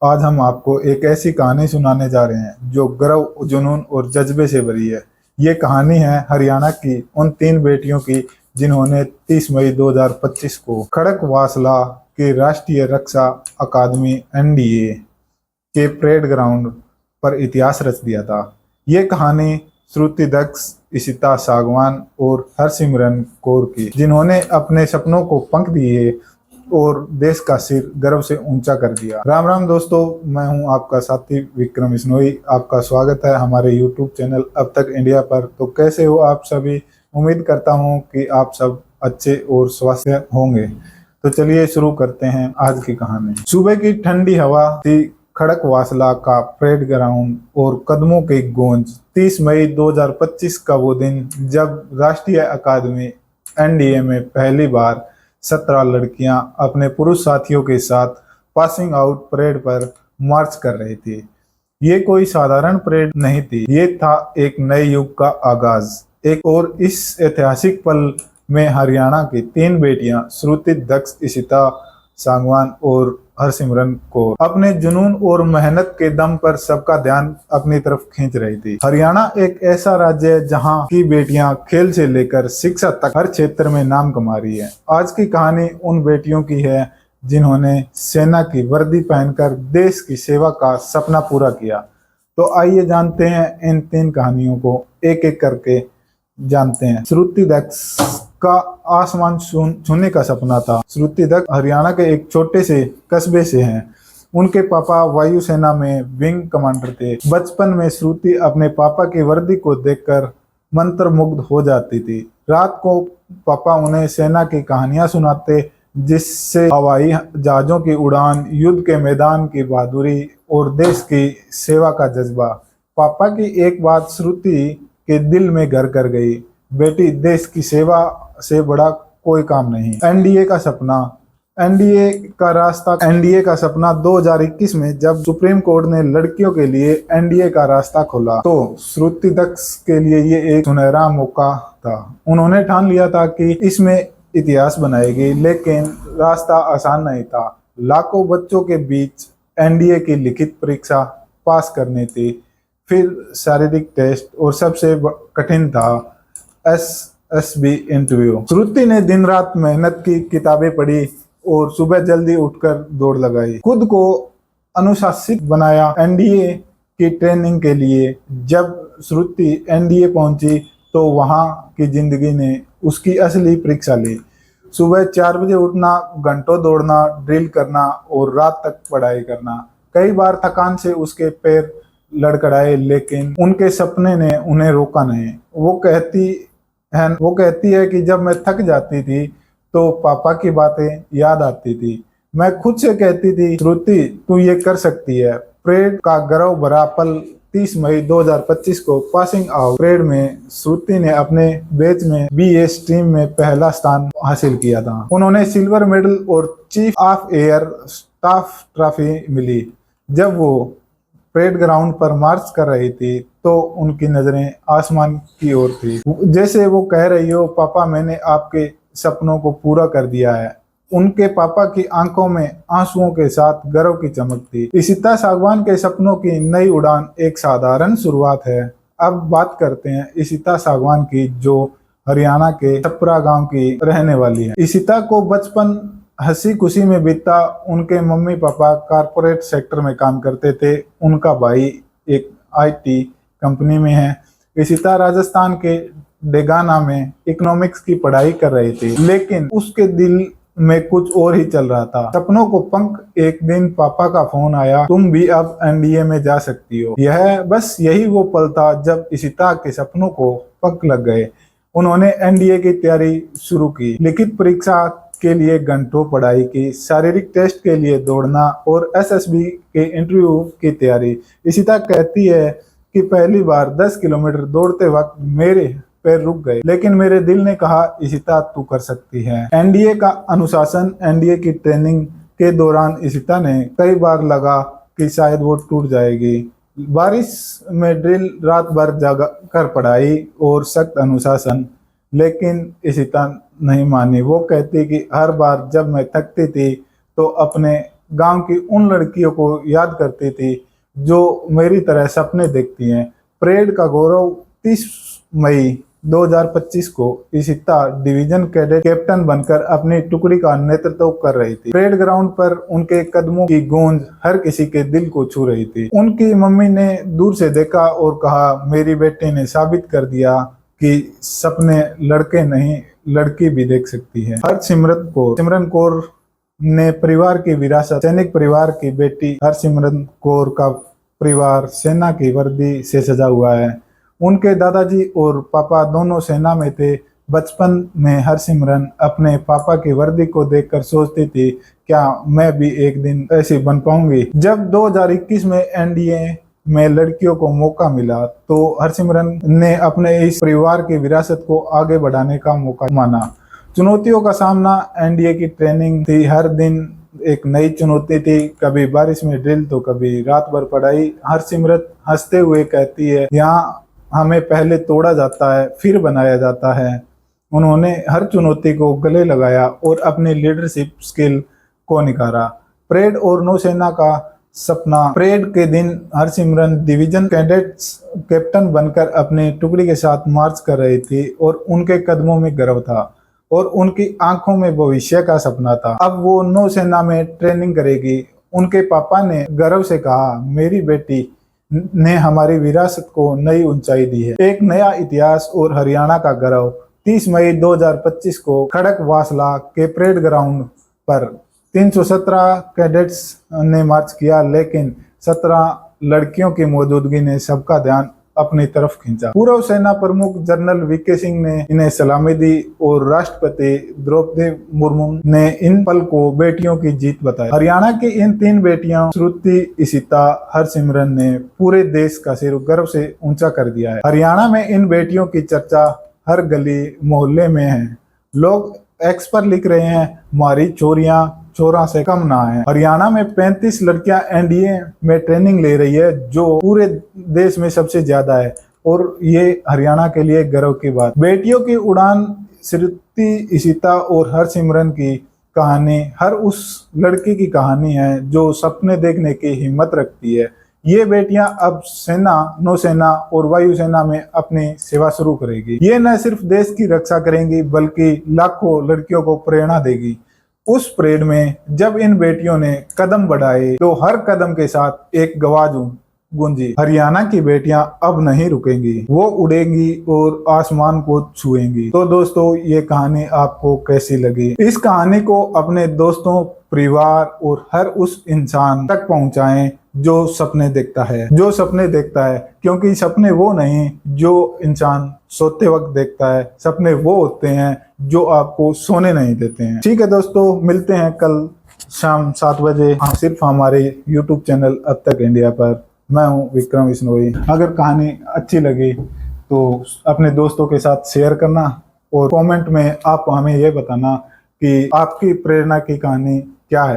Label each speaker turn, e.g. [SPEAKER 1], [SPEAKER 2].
[SPEAKER 1] आज हम आपको एक ऐसी कहानी सुनाने जा रहे हैं जो गर्व, जुनून और जज्बे से भरी है। ये कहानी है हरियाणा की उन तीन बेटियों की जिन्होंने 30 मई 2025 को खड़क वासला के राष्ट्रीय रक्षा अकादमी एनडीए के परेड ग्राउंड पर इतिहास रच दिया था। ये कहानी श्रुति दक्ष, इशिता सागवान और हरसिमरन कौर की, जिन्होंने अपने सपनों को पंख दिए और देश का सिर गर्व से ऊंचा कर दिया। राम राम दोस्तों, मैं हूं आपका साथी विक्रम बिश्नोई। आपका स्वागत है हमारे यूट्यूब चैनल अब तक इंडिया पर। तो कैसे हो आप सभी? उम्मीद करता हूं कि आप सब अच्छे और स्वस्थ होंगे। तो चलिए शुरू करते हैं आज की कहानी। सुबह की ठंडी हवा थी, खड़क वासला का परेड ग्राउंड और कदमों की गूंज। 30 मई 2025 का वो दिन जब राष्ट्रीय अकादमी एनडीए में पहली बार 17 लड़कियां अपने पुरुष साथियों के साथ पासिंग आउट परेड पर मार्च कर रही थी। ये कोई साधारण परेड नहीं थी, ये था एक नए युग का आगाज। एक और इस ऐतिहासिक पल में हरियाणा की तीन बेटियां श्रुति दक्ष, इशिता सांगवान और हरसिमरन को अपने जुनून और मेहनत के दम पर सबका ध्यान अपनी तरफ खींच रही थी। हरियाणा एक ऐसा राज्य है जहां की बेटियां खेल से लेकर शिक्षा तक हर क्षेत्र में नाम कमा रही है। आज की कहानी उन बेटियों की है जिन्होंने सेना की वर्दी पहनकर देश की सेवा का सपना पूरा किया। तो आइए जानते हैं इन तीन कहानियों को, एक एक करके जानते हैं। श्रुति दक्ष का आसमान छूने का सपना था। श्रुति दक्ष हरियाणा के एक छोटे से कस्बे से हैं। उनके पापा वायुसेना में विंग कमांडर थे। बचपन में श्रुति अपने पापा की वर्दी को देखकर मंत्रमुग्ध हो जाती थी। रात को पापा उन्हें सेना की कहानियां सुनाते, जिससे हवाई जहाजों की उड़ान, युद्ध के मैदान की बहादुरी और देश की सेवा का जज्बा। पापा की एक बात श्रुति के दिल में घर कर गई, बेटी, देश की सेवा से बड़ा कोई काम नहीं। एनडीए का सपना। एनडीए का सपना 2021 में जब सुप्रीम कोर्ट ने लड़कियों के लिए एनडीए का रास्ता खोला तो श्रुति दक्ष के लिए ये एक सुनहरा मौका था। उन्होंने ठान लिया था कि इसमें इतिहास बनाएगी, लेकिन रास्ता आसान नहीं था। लाखों बच्चों के बीच एनडीए की लिखित परीक्षा पास करनी थी, फिर शारीरिक टेस्ट और सबसे कठिन था एसएसबी इंटरव्यू। श्रुति ने दिन रात मेहनत की, किताबें पढ़ी और सुबह जल्दी उठकर दौड़ लगाई। खुद को अनुशासित बनाया एनडीए की ट्रेनिंग के लिए। जब श्रुति एनडीए पहुंची तो वहां की जिंदगी ने उसकी असली परीक्षा ली। सुबह 4 बजे उठना, घंटों दौड़ना, ड्रिल करना और रात तक पढ़ाई करना। कई बार थकान से उसके पैर लड़खड़ाए, लेकिन उनके सपने ने उन्हें रोका नहीं। वो कहती है कि जब मैं थक जाती थी तो पापा की बातें याद आती थी। मैं खुद से कहती थी, श्रुति तू ये कर सकती है। परेड का गर्व भरा पल 30 मई 2025 को पासिंग आउट परेड में श्रुति ने अपने बैच में बीए स्ट्रीम में पहला स्थान हासिल किया था। उन्होंने सिल्वर मेडल और chief of air staff trophy मिली। जब वो परेड ग्राउंड पर मार्च कर रही थी तो उनकी नजरें आसमान की ओर थी, जैसे वो कह रही हो, पापा मैंने आपके सपनों को पूरा कर दिया है। उनके पापा की आंखों में आंसुओं के साथ गर्व की चमक थी। इशिता सागवान के सपनों की नई उड़ान एक साधारण शुरुआत है। अब बात करते हैं इशिता सागवान की, जो हरियाणा के छपरा गांव की रहने वाली है। इशिता को बचपन हंसी खुशी में बीता। उनके मम्मी पापा कारपोरेट सेक्टर में काम करते थे। उनका भाई एक आईटी कंपनी में है। इशिता राजस्थान के डेगाना में इकोनॉमिक्स की पढ़ाई कर रही थी, लेकिन उसके दिल में कुछ और ही चल रहा था। सपनों को पंख। एक दिन पापा का फोन आया, तुम भी अब एनडीए में जा सकती हो। यही वो पल था जब इशिता के सपनों को पंख लग गए। उन्होंने एनडीए की तैयारी शुरू की। लिखित परीक्षा के लिए घंटों पढ़ाई की, शारीरिक टेस्ट के लिए दौड़ना और एसएसबी के इंटरव्यू की तैयारी। इशिता कहती है कि पहली बार 10 किलोमीटर दौड़ते वक्त मेरे पैर रुक गए, लेकिन मेरे दिल ने कहा, इशिता तू कर सकती है। एनडीए का अनुशासन। एनडीए की ट्रेनिंग के दौरान इशिता ने कई बार लगा कि शायद वो टूट जाएगी। बारिश में ड्रिल, रात भर जाग कर पढ़ाई और सख्त अनुशासन, लेकिन इशिता नहीं मानी। वो कहती कि हर बार जब मैं थकती थी तो अपने गांव की उन लड़कियों को याद करती थी जो मेरी तरह सपने देखती हैं। परेड का गौरव 30 मई 2025 को इशिता डिवीजन कैडेट कैप्टन बनकर अपनी टुकड़ी का नेतृत्व कर रही थी। परेड ग्राउंड पर उनके कदमों की गूंज हर किसी के दिल को छू रही थी। उनकी मम्मी ने दूर से देखा और कहा, मेरी बेटी ने साबित कर दिया कि सपने लड़के नहीं लड़की भी देख सकती है। सिमरन कौर ने परिवार की विरासत, सैनिक परिवार की बेटी हरसिमरत कौर का परिवार सेना की वर्दी से सजा हुआ है। उनके दादाजी और पापा दोनों सेना में थे। बचपन में हरसिमरन अपने पापा की वर्दी को देखकर सोचती थी, क्या मैं भी एक दिन ऐसी बन पाऊंगी। जब 2021 में एनडीए में लड़कियों को मौका मिला तो हरसिमरन ने अपने इस परिवार की विरासत को आगे बढ़ाने का मौका माना। चुनौतियों का सामना, एनडीए की ट्रेनिंग थी, हर दिन एक नई चुनौती थी, कभी बारिश में ड्रिल तो कभी रात भर पढ़ाई। हरसिमरत हंसते हुए कहती है, यहाँ हमें पहले तोड़ा जाता है फिर बनाया जाता है। उन्होंने हर चुनौती को गले लगाया और अपनी लीडरशिप स्किल को निखारा। परेड और नौसेना का सपना। परेड के दिन हरसिमरन डिवीजन कैडेट्स कैप्टन बनकर अपनी टुकड़ी के साथ मार्च कर रही थी और उनके कदमों में गर्व था और उनकी आंखों में भविष्य का सपना था। अब वो नौसेना में ट्रेनिंग करेगी। उनके पापा ने गर्व से कहा, मेरी बेटी ने हमारी विरासत को नई ऊंचाई दी है। एक नया इतिहास और हरियाणा का गर्व। 30 मई 2025 को खड़कवासला के परेड ग्राउंड पर 317 कैडेट्स ने मार्च किया, लेकिन 17 लड़कियों की मौजूदगी ने सबका ध्यान अपनी तरफ खींचा। पूर्व सेना प्रमुख जनरल वीके सिंह ने इन्हें सलामी दी और राष्ट्रपति द्रौपदी मुर्मू ने इन पल को बेटियों की जीत बताया। हरियाणा की इन 3 बेटियों श्रुति, इशिता, हरसिमरन ने पूरे देश का सिर गर्व से ऊंचा कर दिया है। हरियाणा में इन बेटियों की चर्चा हर गली मोहल्ले में है। लोग एक्स पर लिख रहे हैं, हमारी चोरियां चोरा से कम ना है। हरियाणा में 35 लड़कियां एनडीए में ट्रेनिंग ले रही है, जो पूरे देश में सबसे ज्यादा है और ये हरियाणा के लिए गर्व की बात। बेटियों की उड़ान, श्रुति, इशिता और हरसिमरन की कहानी हर उस लड़की की कहानी है जो सपने देखने की हिम्मत रखती है। ये बेटियां अब सेना, नौसेना और वायुसेना में अपनी सेवा शुरू करेगी। ये न सिर्फ देश की रक्षा करेंगी बल्कि लाखों लड़कियों को प्रेरणा देगी। उस परेड में जब इन बेटियों ने कदम बढ़ाए तो हर कदम के साथ एक आवाज गूंजी, हरियाणा की बेटियां अब नहीं रुकेंगी, वो उड़ेंगी और आसमान को छुएंगी। तो दोस्तों, ये कहानी आपको कैसी लगी? इस कहानी को अपने दोस्तों, परिवार और हर उस इंसान तक पहुंचाएं जो सपने देखता है, क्योंकि सपने वो नहीं जो इंसान सोते वक्त देखता है, सपने वो होते हैं जो आपको सोने नहीं देते हैं। ठीक है दोस्तों, मिलते हैं कल शाम 7 बजे सिर्फ हमारे YouTube चैनल अब तक इंडिया पर। मैं हूँ विक्रम विश्नोई। अगर कहानी अच्छी लगी तो अपने दोस्तों के साथ शेयर करना और कमेंट में आप हमें ये बताना कि आपकी प्रेरणा की कहानी क्या है।